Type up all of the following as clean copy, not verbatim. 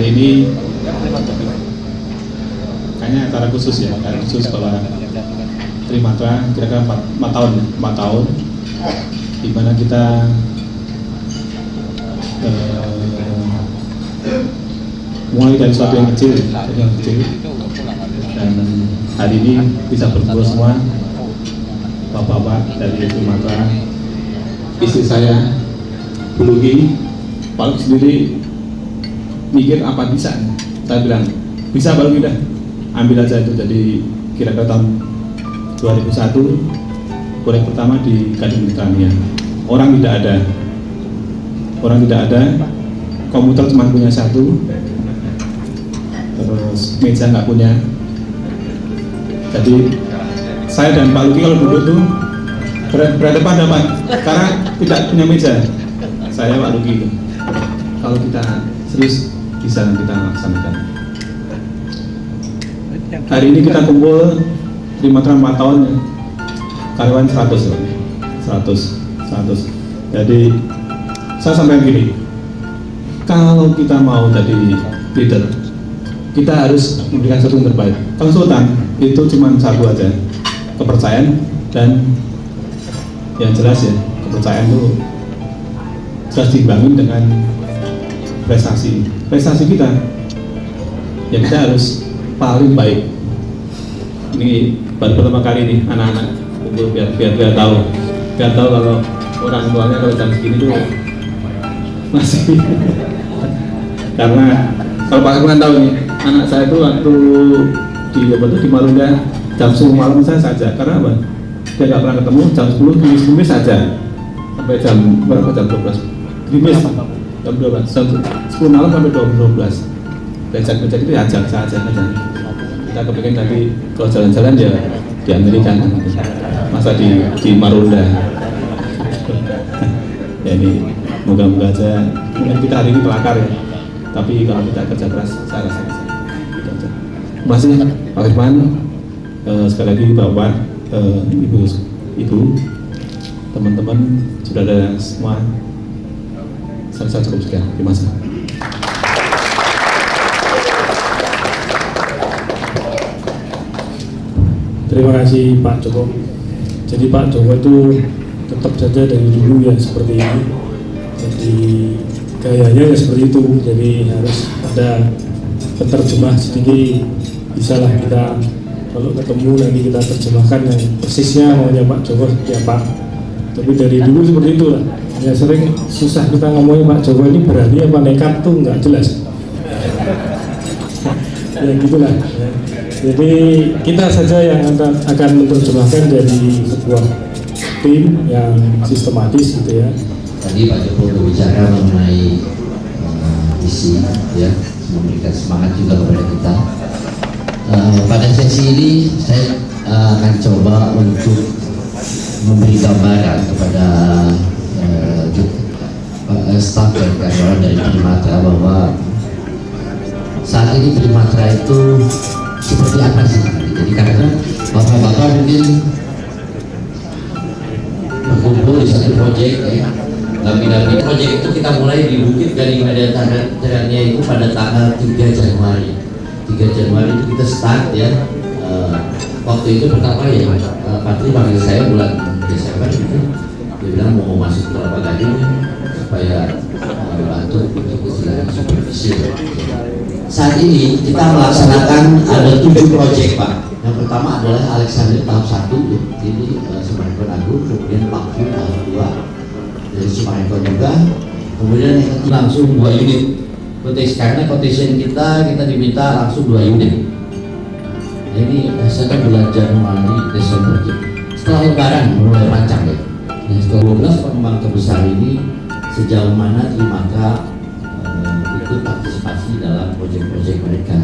hari ini kayaknya acara khusus ya, acara khusus bahwa Trimatra kira-kira 4 tahun di mana kita mulai dari sesuatu yang kecil, dan hari ini bisa berkumpul semua bapak-bapak dari Trimatra, istri saya Bu Lugi, Pak Lugi sendiri mikir apa bisa, saya bilang bisa Pak Lugi, dah ambil aja itu. Jadi kira-kira tahun 2001 proyek pertama di Kadin Mediterania, orang tidak ada, komputer cuma punya satu, terus meja nggak punya. Jadi saya dan Pak Lugi kalau duduk tuh berhadapan, karena tidak punya meja. Saya Pak Lugi itu, kalau kita serius bisa kita laksanakan. Hari ini kita kumpul Trimatra 4 tahun, karyawan 100. Jadi saya sampaikan gini, kalau kita mau jadi leader, kita harus memberikan sesuatu yang terbaik. Konsultan itu cuma satu aja, kepercayaan, dan yang jelas ya, kepercayaan itu harus dibangun dengan prestasi kita. Ya kita harus paling baik. Ini baru pertama kali nih anak-anak kumpul biar tahu kalau orang tuanya kalau jam segini tuh masih karena kalau Pak Irwan tahu nih, anak saya itu waktu di Marunda jam 10 malam saya saja, karena apa? Dia nggak pernah ketemu, jam 10 gerimis saja sampai jam berapa, jam 12 gerimis, jam 12, jam 10 malam sampai 12. Becak-becak itu ajak saja. Kita kepingin nanti kalau jalan-jalan ya di Amerika, masa di Marunda. Jadi moga-moga aja, mungkin kita hari ini pelakar ya, tapi kalau kita kerja keras saya rasa bisa. Terima kasih Pak Irwan, sekali lagi Bapak, Ibu, teman-teman, saudara semua, saya cukup sekian. Terima kasih. Terima kasih Pak Joko. Jadi Pak Joko itu tetap saja dari dulu ya seperti ini. Jadi gayanya ya seperti itu. Jadi harus ada penerjemah sedikit. Bisalah kita kalau ketemu nanti kita terjemahkan yang persisnya maunya Pak Joko ya Pak. Tapi dari dulu seperti itu lah. Ya sering susah kita ngomongin Pak Joko ini berani apa nekat tuh nggak jelas. Ya gitulah. Ya. Jadi kita saja yang akan menerjemahkan jadi sebuah tim yang sistematis gitu ya. Tadi Pak Joko berbicara mengenai visi ya, memberikan semangat juga kepada kita. Pada sesi ini saya akan coba untuk memberi gambaran kepada staf dan karyawan dari Trimatra bahwa saat ini Trimatra itu seperti apa sih? Jadi karena bapak-bapak mungkin berkumpul di satu proyek ya. Tapi proyek itu kita mulai di Bukit Gading Mediterania itu pada tanggal 3 Januari. 3 Januari itu kita start ya. Waktu itu pertama ya Pak Tri panggil saya bulan Desember gitu. Dia bilang mau masuk ke Kelapa Gading supaya bantu untuk istilahnya supervisi. Saat ini kita melaksanakan ada 7 proyek Pak. Yang pertama adalah Alexander tahap 1 ini Sumarekon Agung, kemudian Pakju tahap 2 dari Sumarekon juga, kemudian yang ketiga langsung 2 unit kotis, karena quotation kita diminta langsung 2 unit. Nah, ini biasanya bulan Januari Desember setelah Lebaran mulai rancang ya. Nah, setelah 12 pengembang terbesar ini sejauh mana Trimatra ikut partisipasi dalam proyek-proyek mereka.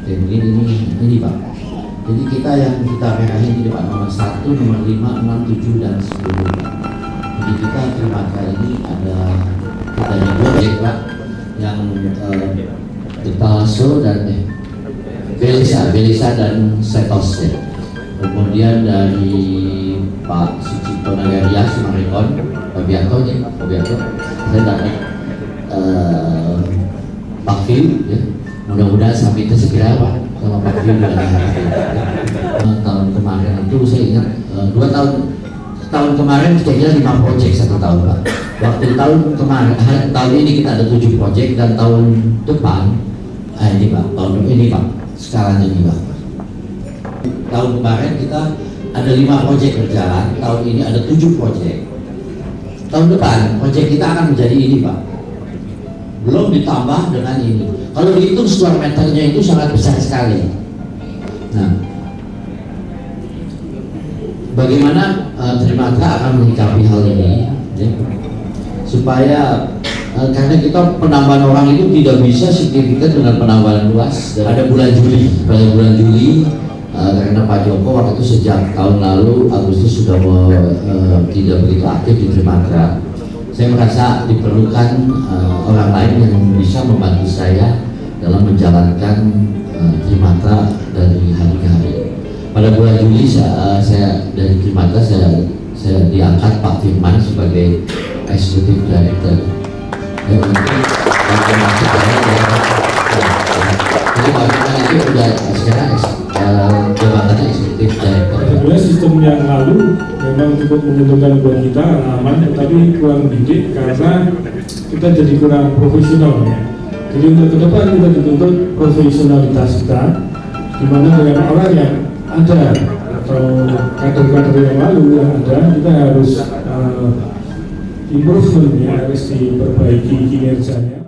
Dan mungkin ini Pak. Jadi kita yang kita meraih ini Pak, nomor 1, nomor 5, 6, 7 dan 10. Jadi kita Trimatra ini ada kita di proyek Pak yang Palso dan Belisa dan Setos ya. Kemudian dari Pak Sucipto Nagaria Sumarekon, Pak Bianto saya dapat Pak View ya. Mudah-mudahan sampai itu segera Pak sama Pak View juga tahun kemarin itu saya ingat 2 tahun kemarin kira-kira 5 proyek 1 tahun Pak. Waktu tahun ini kita ada 7 proyek dan tahun depan ini Pak, tahun ini Pak, sekarang ini Pak. Tahun kemarin kita ada 5 proyek berjalan, tahun ini ada 7 proyek. Tahun depan proyek kita akan menjadi ini Pak. Belum ditambah dengan ini. Kalau dihitung square meternya itu sangat besar sekali. Nah, bagaimana Trimatra akan menyikapi hal ini ya? Supaya karena kita penambahan orang itu tidak bisa signifikan dengan penambahan luas. Ada bulan Juli, pada bulan Juli karena Pak Joko waktu itu sejak tahun lalu Agustus sudah tidak begitu aktif di Trimatra. Saya merasa diperlukan orang lain yang bisa membantu saya dalam menjalankan Trimatra dari hari ke hari. Pada bulan Juli saya dari Trimatra saya diangkat Pak Firman sebagai Executive Director. Jadi Pak Firman itu sudah sekarang jabatannya Executive Director. Sebenarnya sistem yang lalu memang cukup menguntungkan buat kita, aman, tetapi kurang didik karena kita jadi kurang profesional ya. Jadi untuk ke depan kita dituntut profesionalitas kita, di mana dengan orang yang ada atau kader-kader yang lalu yang ada, kita harus improvement ya, harus diperbaiki kinerjanya.